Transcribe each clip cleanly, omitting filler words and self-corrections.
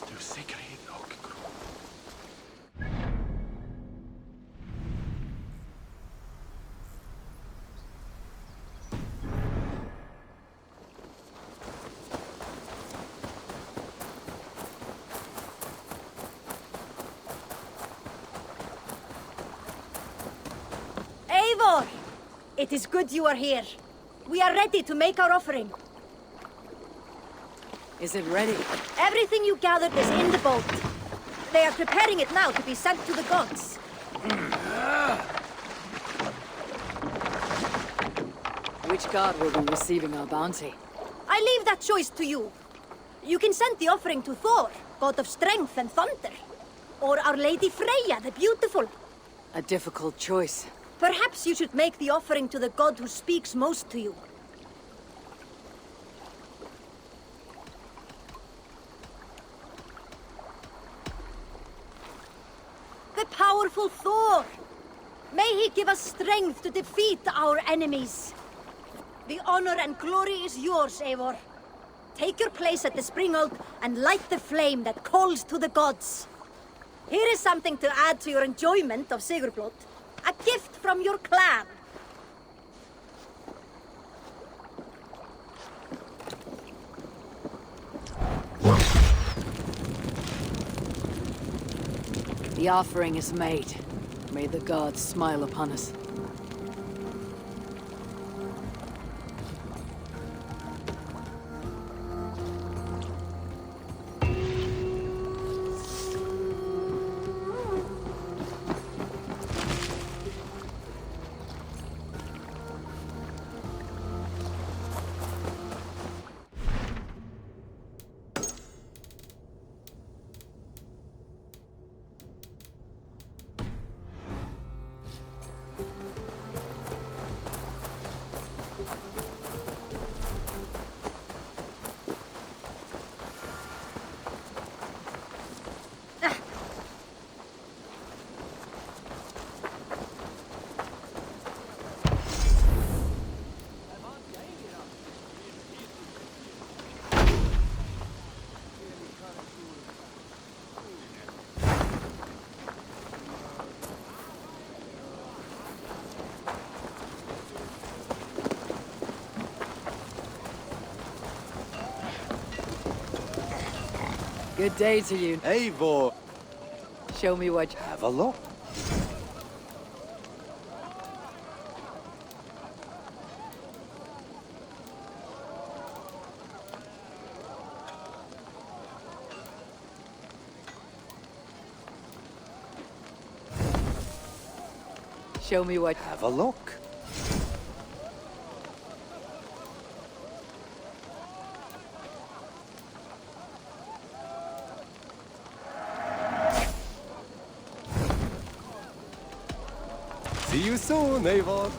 Du säkerhet och grå. Eivor! It is good you are here. We are ready to make our offering. Is it ready? Everything you gathered is in the boat. They are preparing it now to be sent to the gods. Which god will be receiving our bounty? I leave that choice to you. You can send the offering to Thor, god of strength and thunder. Or Our Lady Freya, the beautiful. A difficult choice. Perhaps you should make the offering to the god who speaks most to you. The powerful Thor! May he give us strength to defeat our enemies. The honor and glory is yours, Eivor. Take your place at the spring oak and light the flame that calls to the gods. Here is something to add to your enjoyment of Sigurblot. A gift from your clan. The offering is made. May the gods smile upon us. Good day to you. Eivor! Show me what... Have a look. Show me what... Have a look. See you soon, Eivor.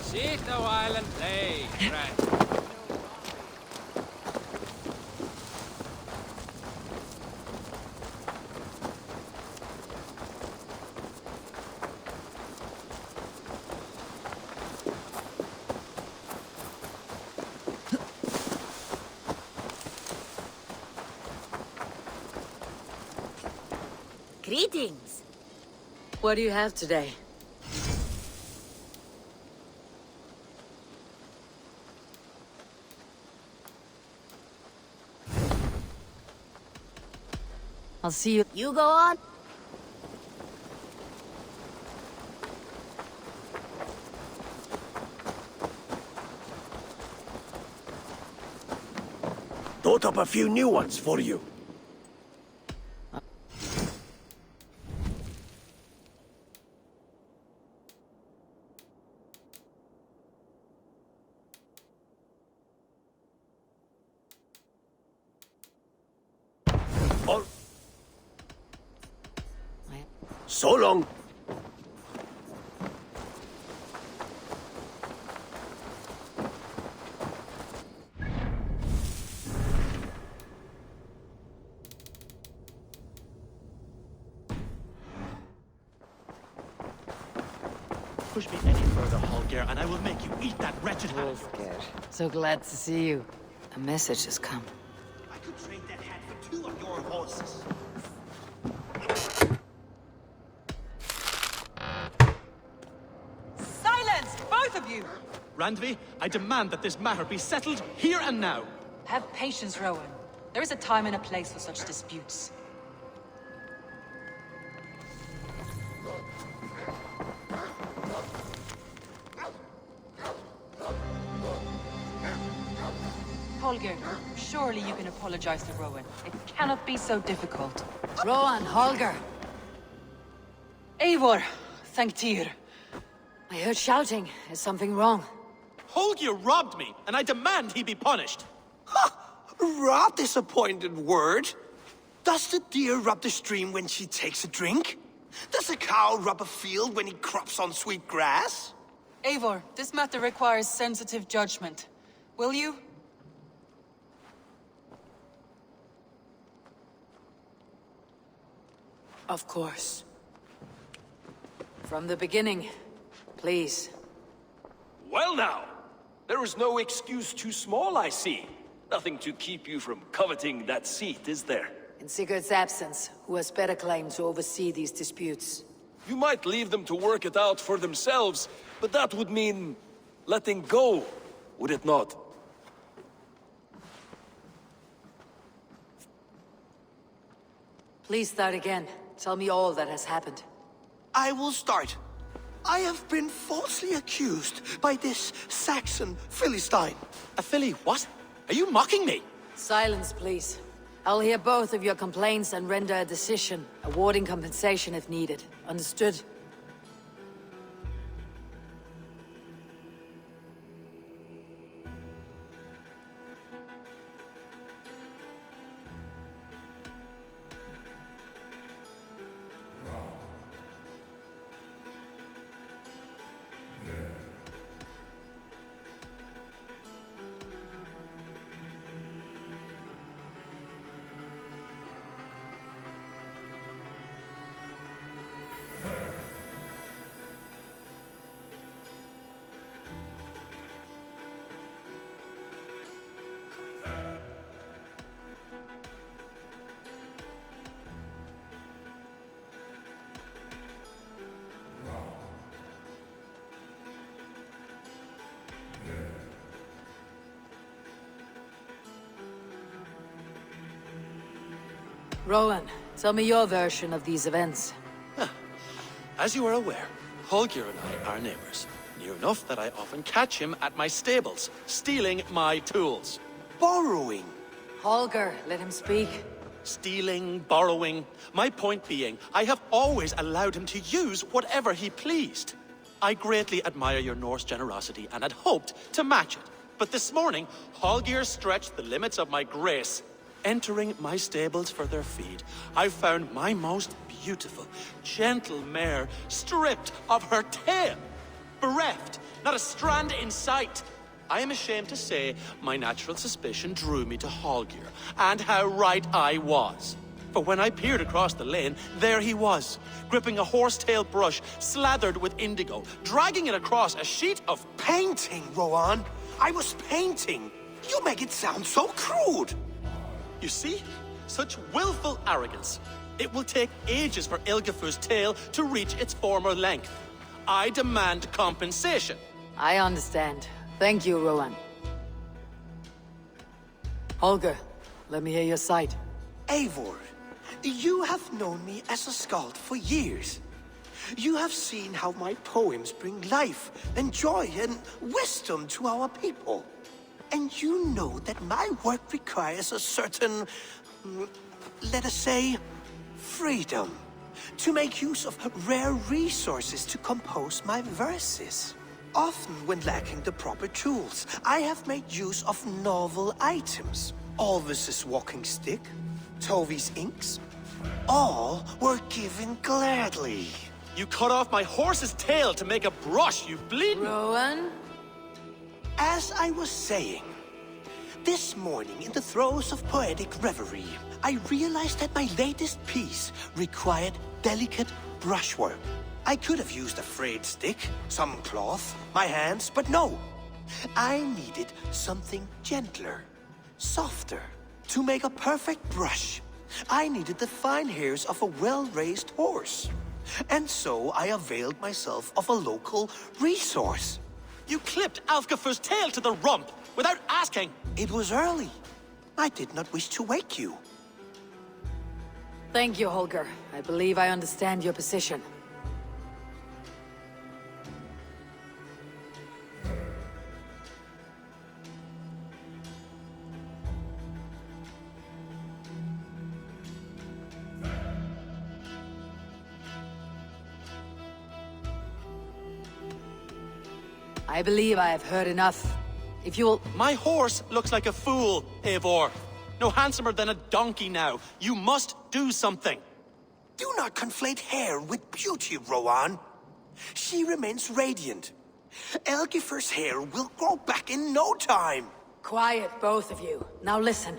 Sit a while and play, friend. Greetings. What do you have today? I'll see you. You go on. Thought up a few new ones for you. So long. Push me any further, Holger, and I will make you eat that wretched half. So glad to see you. A message has come. fools! Silence, both of you! Randvi, I demand that this matter be settled here and now. Have patience, Rowan. There is a time and a place for such disputes. Holger, surely you can apologize to Rowan. It cannot be so difficult. Rowan, Holger! Eivor, thank Tyr. I heard shouting. Is something wrong? Holger robbed me, and I demand he be punished. Robbed is a pointed word. Does the deer rub the stream when she takes a drink? Does a cow rub a field when he crops on sweet grass? Eivor, this matter requires sensitive judgment. Will you? Of course. From the beginning, please. Well now, there is no excuse too small, I see. Nothing to keep you from coveting that seat, is there? In Sigurd's absence, who has better claim to oversee these disputes? You might leave them to work it out for themselves, but that would mean letting go, would it not? Please start again. Tell me all that has happened. I will start. I have been falsely accused by this Saxon Philistine. A filly what? Are you mocking me? Silence, please. I'll hear both of your complaints and render a decision, awarding compensation if needed. Understood? Rowan, tell me your version of these events. As you are aware, Holger and I are neighbors. Near enough that I often catch him at my stables, stealing my tools. Borrowing. Holger, let him speak. Stealing, borrowing. My point being, I have always allowed him to use whatever he pleased. I greatly admire your Norse generosity and had hoped to match it. But this morning, Holger stretched the limits of my grace. Entering my stables for their feed, I found my most beautiful, gentle mare stripped of her tail. Bereft, not a strand in sight. I am ashamed to say my natural suspicion drew me to Holger, and how right I was. For when I peered across the lane, there he was, gripping a horsetail brush slathered with indigo, dragging it across a sheet of Painting, Rowan. I was painting. You make it sound so crude. You see? Such willful arrogance. It will take ages for Ilgifu's tail to reach its former length. I demand compensation. I understand. Thank you, Rowan. Holger, let me hear your side. Eivor, you have known me as a skald for years. You have seen how my poems bring life and joy and wisdom to our people. And you know that my work requires a certain, let us say, freedom. To make use of rare resources to compose my verses. Often when lacking the proper tools, I have made use of novel items. Alvis's walking stick, Tovi's inks. All were given gladly. You cut off my horse's tail to make a brush, you bleeding... Rowan? As I was saying, this morning in the throes of poetic reverie, I realized that my latest piece required delicate brushwork. I could have used a frayed stick, some cloth, my hands, but no. I needed something gentler, softer, to make a perfect brush. I needed the fine hairs of a well-raised horse. And so I availed myself of a local resource. You clipped Alfgafu's tail to the rump without asking. It was early. I did not wish to wake you. Thank you, Holger. I believe I understand your position. I believe I have heard enough. If you'll... My horse looks like a fool, Eivor. No handsomer than a donkey now. You must do something. Do not conflate hair with beauty, Rowan. She remains radiant. Elgifer's hair will grow back in no time. Quiet, both of you. Now listen.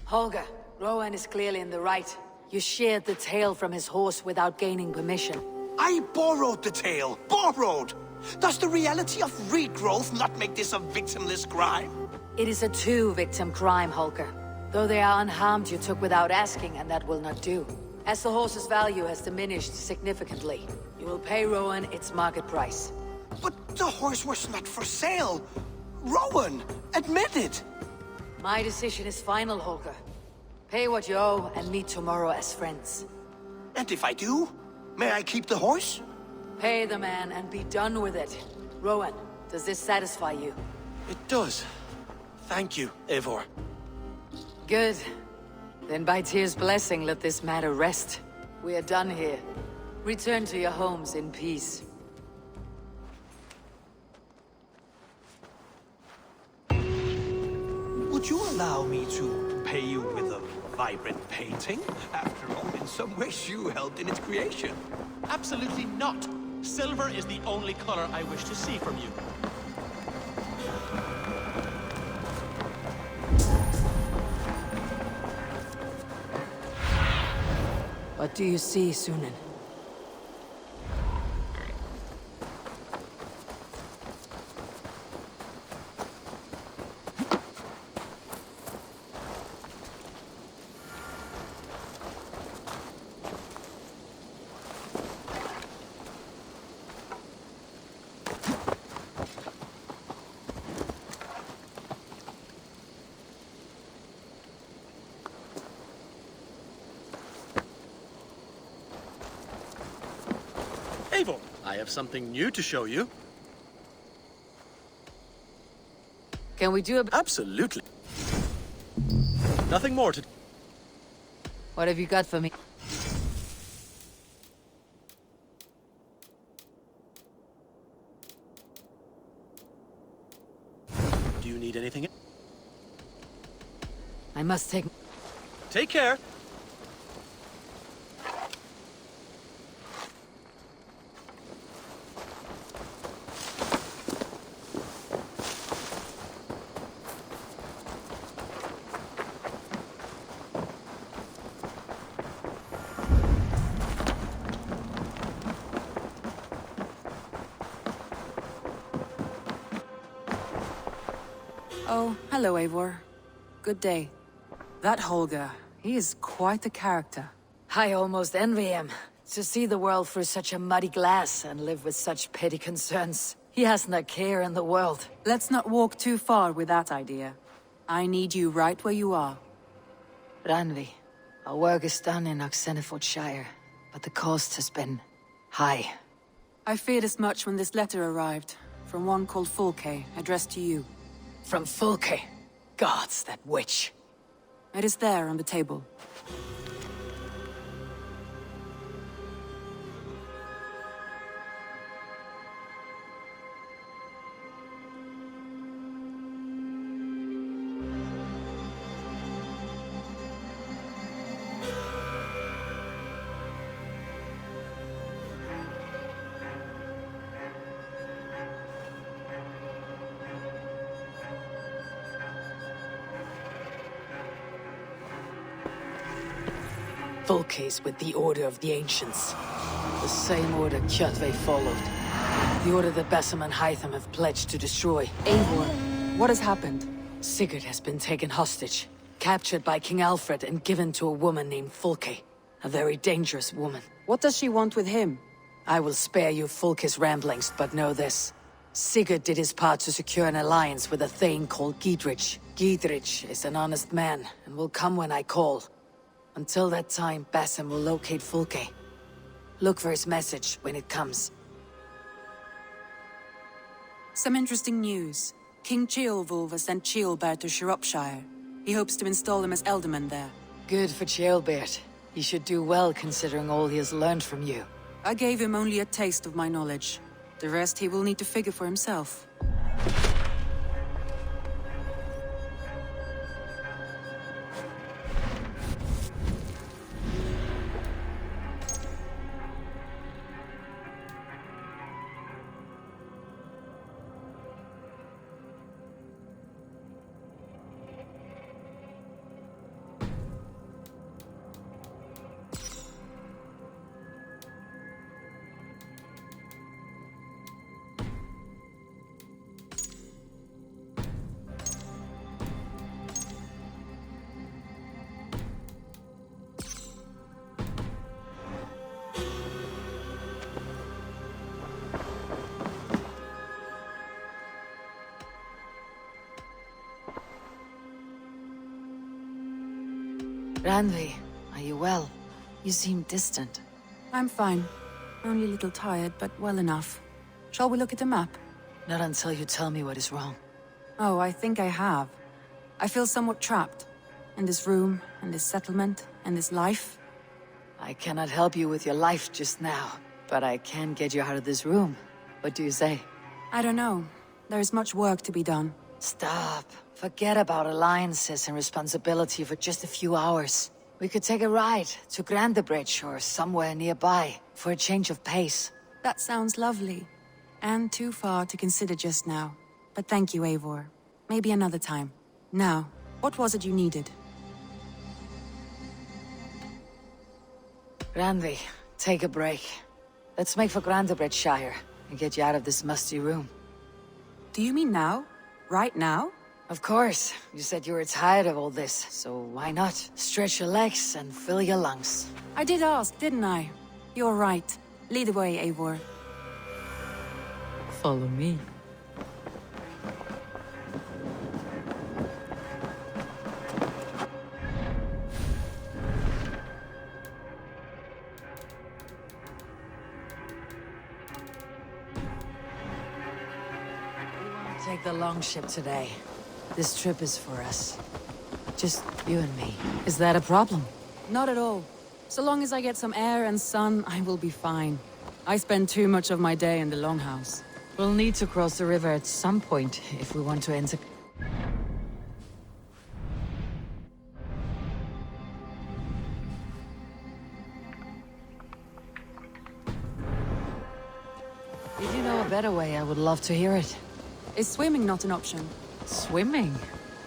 Holger, Rowan is clearly in the right. You sheared the tail from his horse without gaining permission. I borrowed the tail. Borrowed! Does the reality of regrowth not make this a victimless crime? It is a two-victim crime, Holger. Though they are unharmed, you took without asking, and that will not do. As the horse's value has diminished significantly, you will pay Rowan its market price. But the horse was not for sale. Rowan, admit it. My decision is final, Holger. Pay what you owe and meet tomorrow as friends. And if I do, may I keep the horse? Pay the man and be done with it. Rowan, does this satisfy you? It does. Thank you, Eivor. Good. Then by Tyr's blessing, let this matter rest. We are done here. Return to your homes in peace. Would you allow me to pay you with a vibrant painting? After all, in some ways you helped in its creation. Absolutely not. Silver is the only color I wish to see from you. What do you see, Sunan? Eivor, I have something new to show you. Can we do a... Absolutely. Nothing more to... What have you got for me? Do you need anything? I must take... Take care. Oh, hello, Eivor. Good day. That Holger, he is quite the character. I almost envy him. To see the world through such a muddy glass and live with such petty concerns. He hasn't a care in the world. Let's not walk too far with that idea. I need you right where you are. Randvi, our work is done in Oxenfordshire, but the cost has been high. I feared as much when this letter arrived, from one called Fulke, addressed to you. From Fulke. Gods, that witch. It is there on the table. Volkes with the Order of the Ancients. The same order Kjotve followed. The order that Bersama and Hytham have pledged to destroy. Eivor, what has happened? Sigurd has been taken hostage, captured by King Alfred and given to a woman named Fulke. A very dangerous woman. What does she want with him? I will spare you Fulke's ramblings, but know this. Sigurd did his part to secure an alliance with a thane called Gidrich. Gidrich is an honest man, and will come when I call. Until that time, Basim will locate Fulke. Look for his message when it comes. Some interesting news. King Ceolwulf has sent Ceolbert to Shropshire. He hopes to install him as Elderman there. Good for Ceolbert. He should do well considering all he has learned from you. I gave him only a taste of my knowledge. The rest he will need to figure for himself. Randvi, are you well? You seem distant. I'm fine. Only a little tired, but well enough. Shall we look at the map? Not until you tell me what is wrong. Oh, I think I have. I feel somewhat trapped. In this room, in this settlement, in this life. I cannot help you with your life just now, but I can get you out of this room. What do you say? I don't know. There is much work to be done. Stop. Forget about alliances and responsibility for just a few hours. We could take a ride to Grandebridge or somewhere nearby for a change of pace. That sounds lovely. And too far to consider just now. But thank you, Eivor. Maybe another time. Now, what was it you needed? Randvi, take a break. Let's make for Grandebridgeshire and get you out of this musty room. Do you mean now? Right now? Of course. You said you were tired of all this, so why not? Stretch your legs and fill your lungs. I did ask, didn't I? You're right. Lead the way, Eivor. Follow me. We won't take the long ship today. This trip is for us. Just you and me. Is that a problem? Not at all. So long as I get some air and sun, I will be fine. I spend too much of my day in the Longhouse. We'll need to cross the river at some point if we want to enter... If you know a better way, I would love to hear it. Is swimming not an option? Swimming?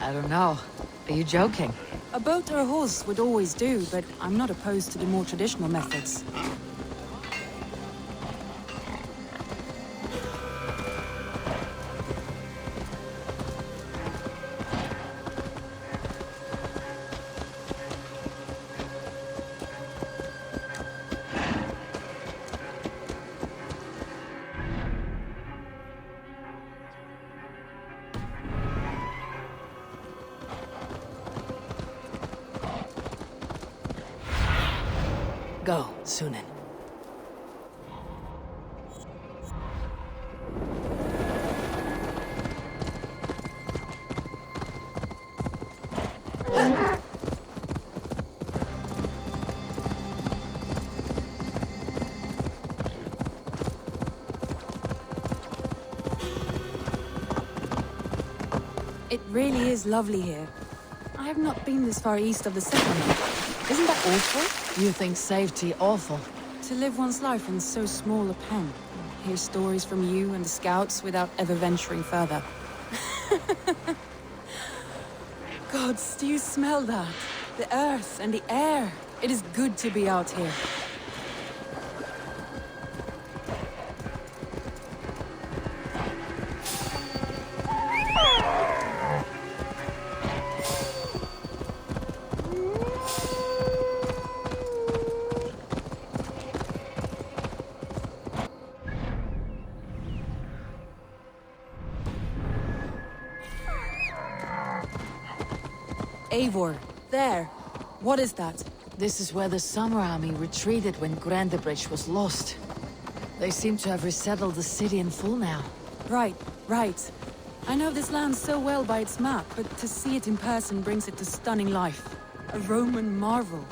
I don't know. Are you joking? A boat or a horse would always do, but I'm not opposed to the more traditional methods. Go, Sunan. It really is lovely here. I have not been this far east of the settlement. Isn't that awful? You think safety awful? To live one's life in so small a pen. Hear stories from you and the scouts without ever venturing further. Gods, do you smell that? The earth and the air. It is good to be out here. Eivor, there. What is that? This is where the Summer Army retreated when Grandebridge was lost. They seem to have resettled the city in full now. Right, right. I know this land so well by its map, but to see it in person brings it to stunning life. A Roman marvel.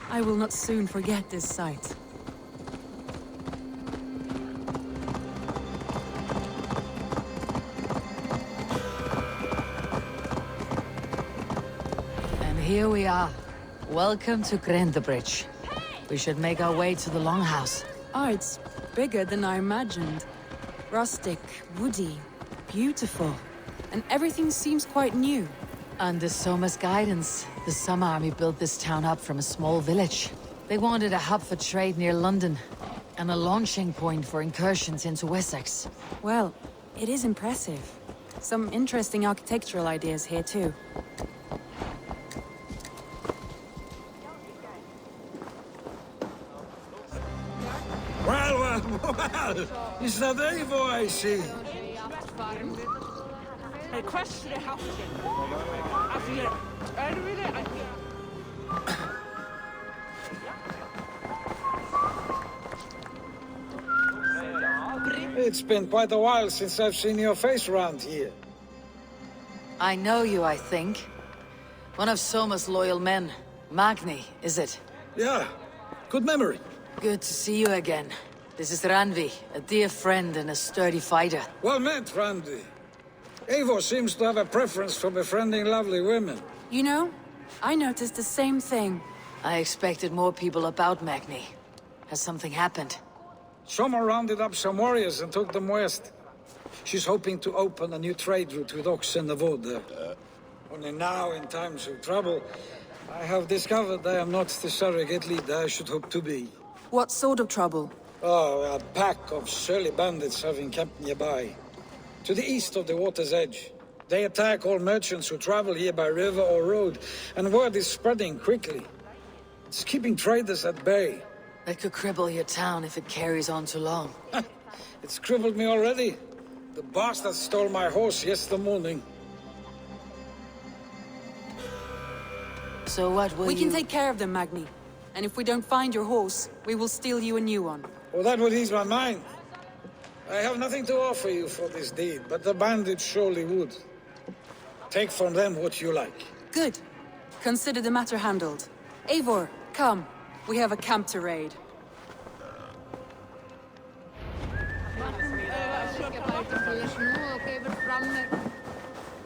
I will not soon forget this sight. Here we are. Welcome to Grandebridge. We should make our way to the Longhouse. Oh, it's bigger than I imagined. Rustic, woody, beautiful. And everything seems quite new. Under Soma's guidance, the Summer Army built this town up from a small village. They wanted a hub for trade near London, and a launching point for incursions into Wessex. Well, it is impressive. Some interesting architectural ideas here too. Well, is that Eivor I see? It's been quite a while since I've seen your face around here. I know you, I think. One of Soma's loyal men. Magni, is it? Yeah, good memory. Good to see you again. This is Randvi, a dear friend and a sturdy fighter. Well met, Randvi. Eivor seems to have a preference for befriending lovely women. You know, I noticed the same thing. I expected more people about Magni. Has something happened? Soma rounded up some warriors and took them west. She's hoping to open a new trade route with Ox and the Wood. Only now, in times of trouble, I have discovered I am not the surrogate leader I should hope to be. What sort of trouble? Oh, a pack of surly bandits have encamped nearby. To the east of the water's edge. They attack all merchants who travel here by river or road, and word is spreading quickly. It's keeping traders at bay. That could cripple your town if it carries on too long. It's crippled me already. The bastard stole my horse yesterday morning. So what will We can take care of them, Magni. And if we don't find your horse, we will steal you a new one. Well, that would ease my mind. I have nothing to offer you for this deed, but the bandits surely would. Take from them what you like. Good. Consider the matter handled. Eivor, come. We have a camp to raid.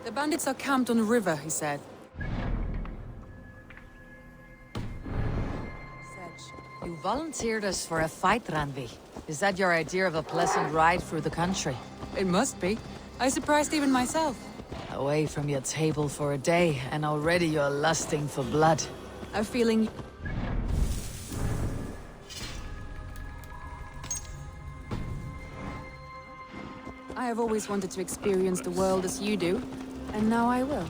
The bandits are camped on the river, he said. You volunteered us for a fight, Randvi. Is that your idea of a pleasant ride through the country? It must be. I surprised even myself. Away from your table for a day, and already you're lusting for blood. A feeling... I have always wanted to experience the world as you do, and now I will.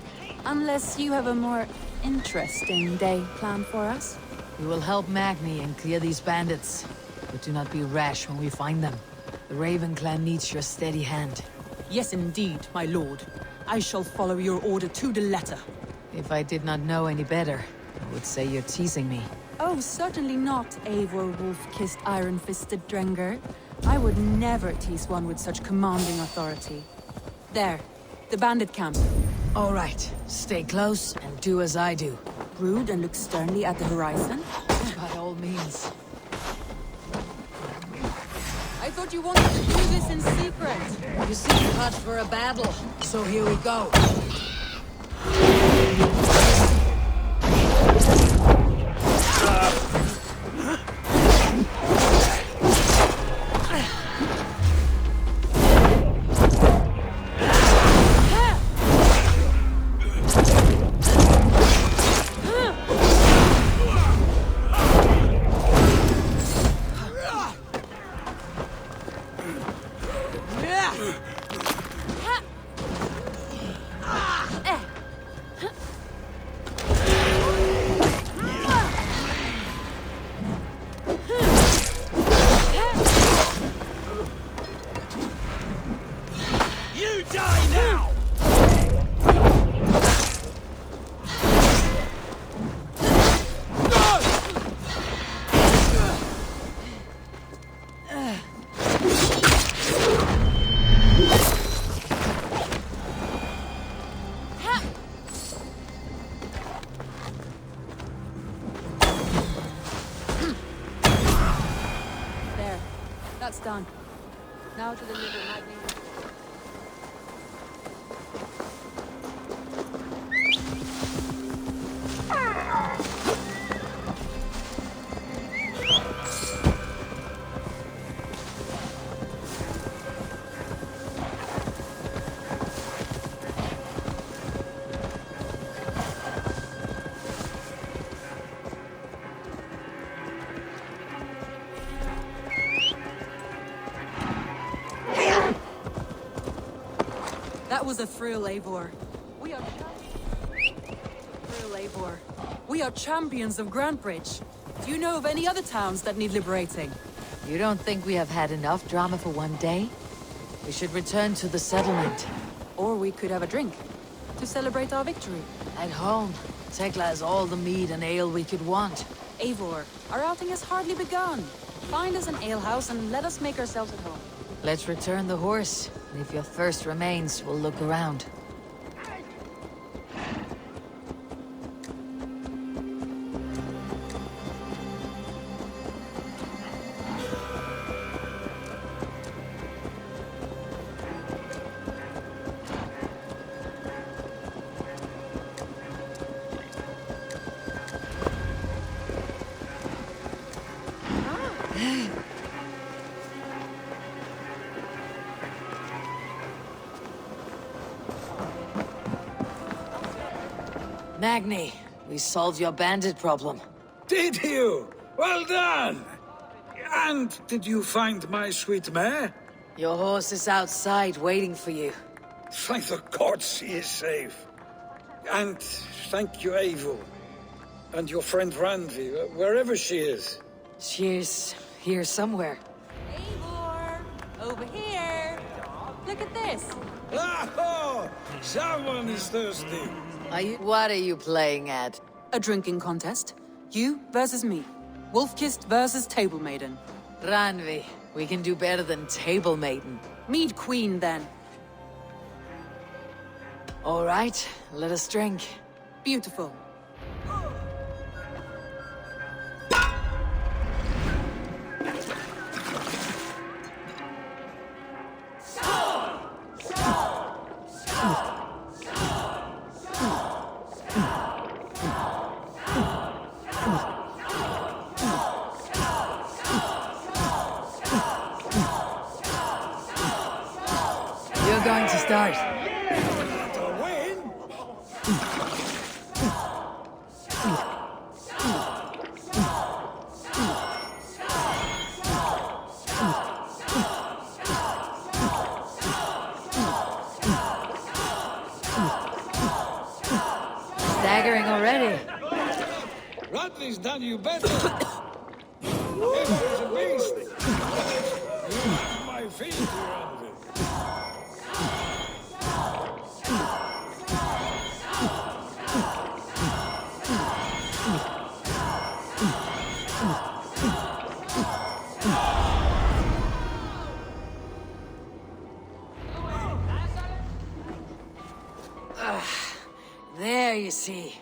Unless you have a more interesting day planned for us. We will help Magni and clear these bandits. But do not be rash when we find them. The Raven clan needs your steady hand. Yes, indeed, my lord. I shall follow your order to the letter. If I did not know any better, I would say you're teasing me. Oh, certainly not, Eivor wolf-kissed iron-fisted Drenger. I would never tease one with such commanding authority. There, the bandit camp. All right, stay close and do as I do. Brood and look sternly at the horizon? By all means. I thought you wanted to do this in secret. You seem cut for a battle, so here we go. That's done. Now to deliver lightning. That was a thrill, Eivor. We are champions of Grantbridge. Do you know of any other towns that need liberating? You don't think we have had enough drama for one day? We should return to the settlement. Or we could have a drink to celebrate our victory. At home, Tekla has all the mead and ale we could want. Eivor, our outing has hardly begun. Find us an alehouse and let us make ourselves at home. Let's return the horse, and if your thirst remains, we'll look around. Magni, we solved your bandit problem. Did you? Well done! And did you find my sweet mare? Your horse is outside waiting for you. Thank the gods she is safe. And thank you, Eivor. And your friend Randvi, wherever she is. She's here somewhere. Eivor! Over here! Look at this! Oh! Someone is thirsty. What are you playing at? A drinking contest. You versus me. Wolf-kissed versus Table Maiden. Randvi, we can do better than Table Maiden. Mead Queen, then. All right, let us drink. Beautiful. You're going to start. To win? Staggering already. Randvi's done you better. This is a beast. You're my feet, Randvi. There, you see.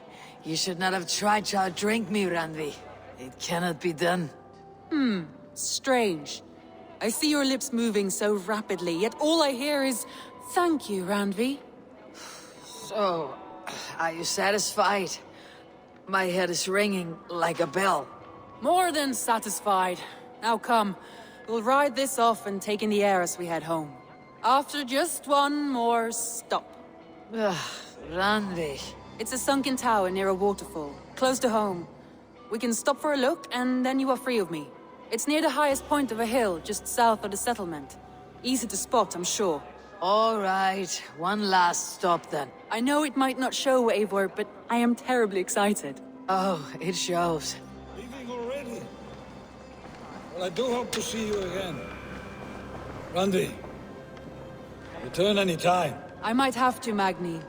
You should not have tried to outdrink me, Randvi. It cannot be done. Strange. I see your lips moving so rapidly, yet all I hear is, "Thank you, Randvi." So, are you satisfied? My head is ringing like a bell. More than satisfied. Now come, we'll ride this off and take in the air as we head home. After just one more stop. Randvi. It's a sunken tower near a waterfall, close to home. We can stop for a look, and then you are free of me. It's near the highest point of a hill, just south of the settlement. Easy to spot, I'm sure. All right, one last stop then. I know it might not show, Eivor, but I am terribly excited. Oh, it shows. Leaving already? Well, I do hope to see you again. Randvi, return any time. I might have to, Magni.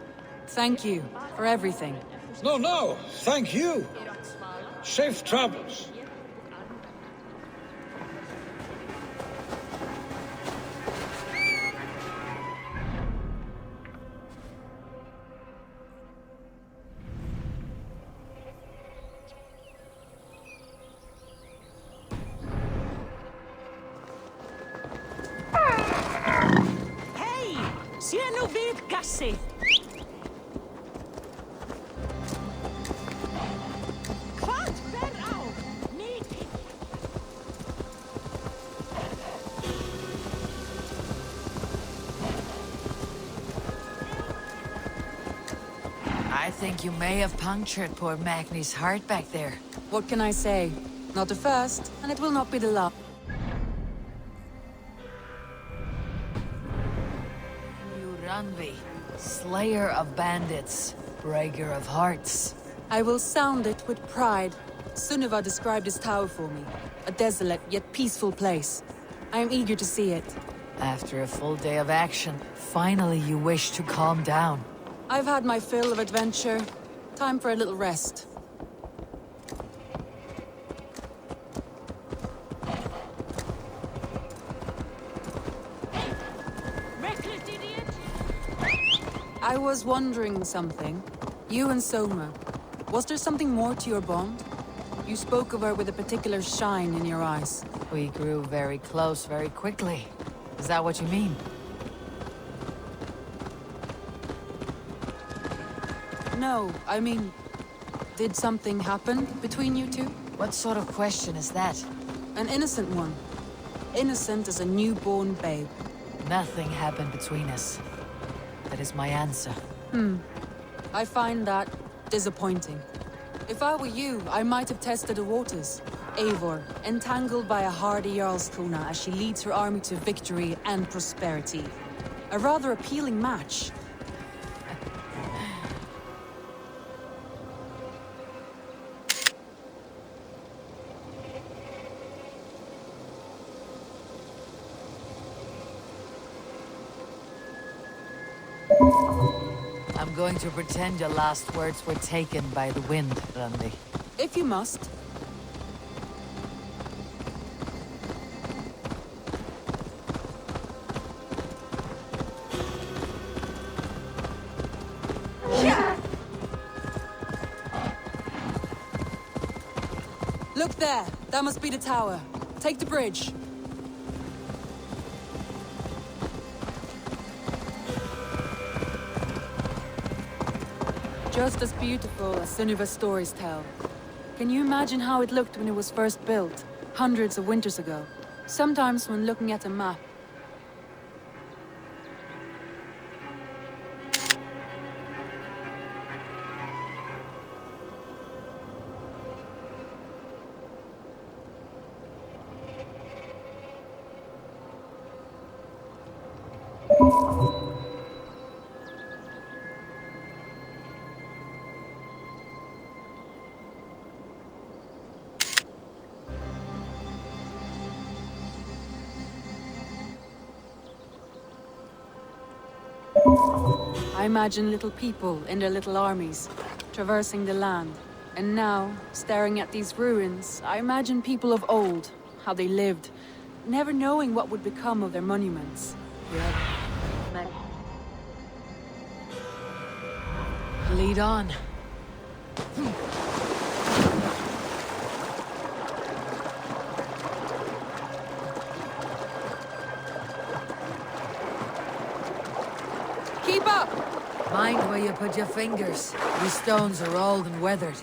Thank you for everything. No, thank you. Safe travels. Hei! Syö nu vitkassi! Kvart per au! Miki! I think you may have punctured poor Magni's heart back there. What can I say? Not the first, and it will not be the last. You Randvi, slayer of bandits, breaker of hearts. I will sound it with pride. Sunniva described this tower for me. A desolate yet peaceful place. I am eager to see it. After a full day of action, finally you wish to calm down. I've had my fill of adventure. Time for a little rest. Reckless idiot! I was wondering something. You and Soma, was there something more to your bond? You spoke of her with a particular shine in your eyes. We grew very close very quickly. Is that what you mean? No, I mean, did something happen between you two? What sort of question is that? An innocent one. Innocent as a newborn babe. Nothing happened between us. That is my answer. I find that disappointing. If I were you, I might have tested the waters. Eivor, entangled by a hardy Jarlskona as she leads her army to victory and prosperity. A rather appealing match. I'm going to pretend your last words were taken by the wind, Randvi. If you must. Look there! That must be the tower. Take the bridge. Just as beautiful as Sunniva's stories tell. Can you imagine how it looked when it was first built, hundreds of winters ago? Sometimes when looking at a map, I imagine little people in their little armies, traversing the land. And now, staring at these ruins, I imagine people of old, how they lived, never knowing what would become of their monuments. Lead on. Keep up! Mind where you put your fingers. These stones are old and weathered.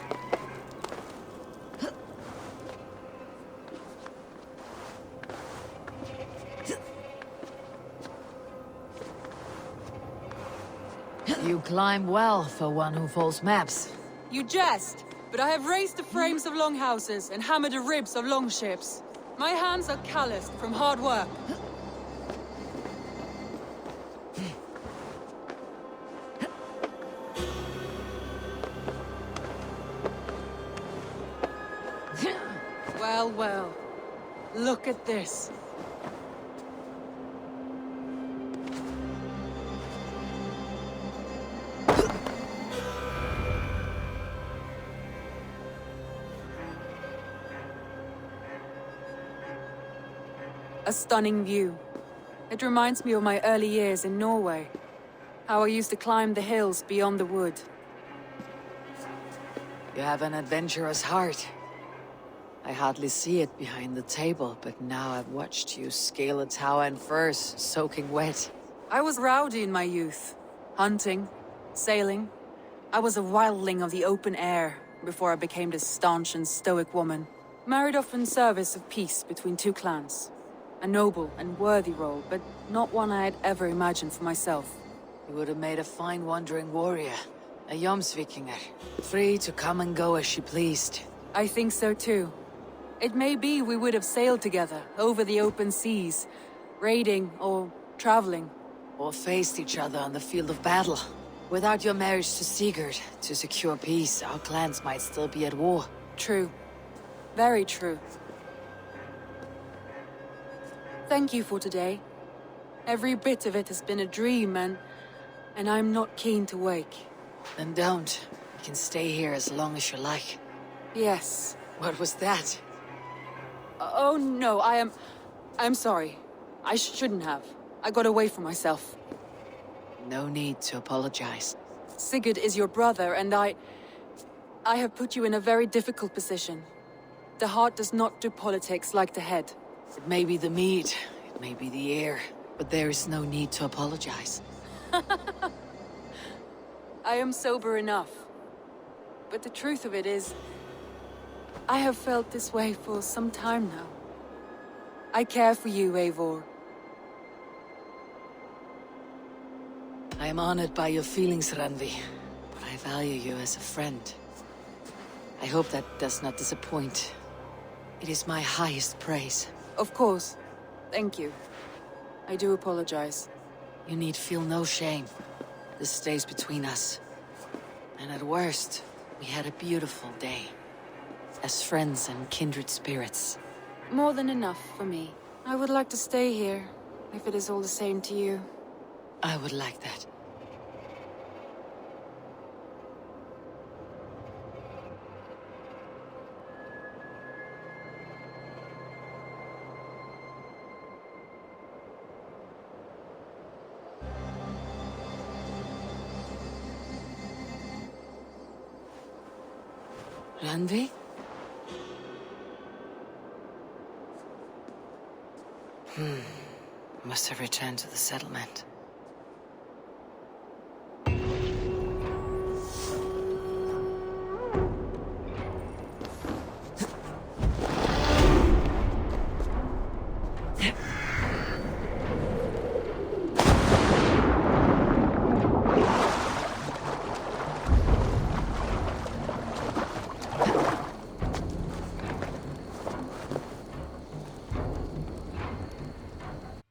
You climb well for one who folds maps. You jest, but I have raised the frames of longhouses and hammered the ribs of longships. My hands are calloused from hard work. Well, well. Look at this. A stunning view. It reminds me of my early years in Norway. How I used to climb the hills beyond the wood. You have an adventurous heart. I hardly see it behind the table, but now I've watched you scale a tower in furs, soaking wet. I was rowdy in my youth. Hunting, sailing. I was a wildling of the open air before I became this staunch and stoic woman. Married off in service of peace between two clans. A noble and worthy role, but not one I had ever imagined for myself. You would have made a fine wandering warrior. A Jomsvikinger. Free to come and go as she pleased. I think so too. It may be we would have sailed together, over the open seas, raiding or traveling. Or faced each other on the field of battle. Without your marriage to Sigurd, to secure peace, our clans might still be at war. True. Very true. Thank you for today. Every bit of it has been a dream, and I'm not keen to wake. Then don't. You can stay here as long as you like. Yes. What was that? Oh no, I'm sorry. I shouldn't have. I got away from myself. No need to apologize. Sigurd is your brother, and I have put you in a very difficult position. The heart does not do politics like the head. It may be the meat, it may be the air, but there is no need to apologize. I am sober enough. But the truth of it is, I have felt this way for some time now. I care for you, Eivor. I am honored by your feelings, Randvi, but I value you as a friend. I hope that does not disappoint. It is my highest praise. Of course. Thank you. I do apologize. You need feel no shame. This stays between us. And at worst, we had a beautiful day. As friends and kindred spirits. More than enough for me. I would like to stay here, if it is all the same to you. I would like that. Randvi? Must have returned to the settlement.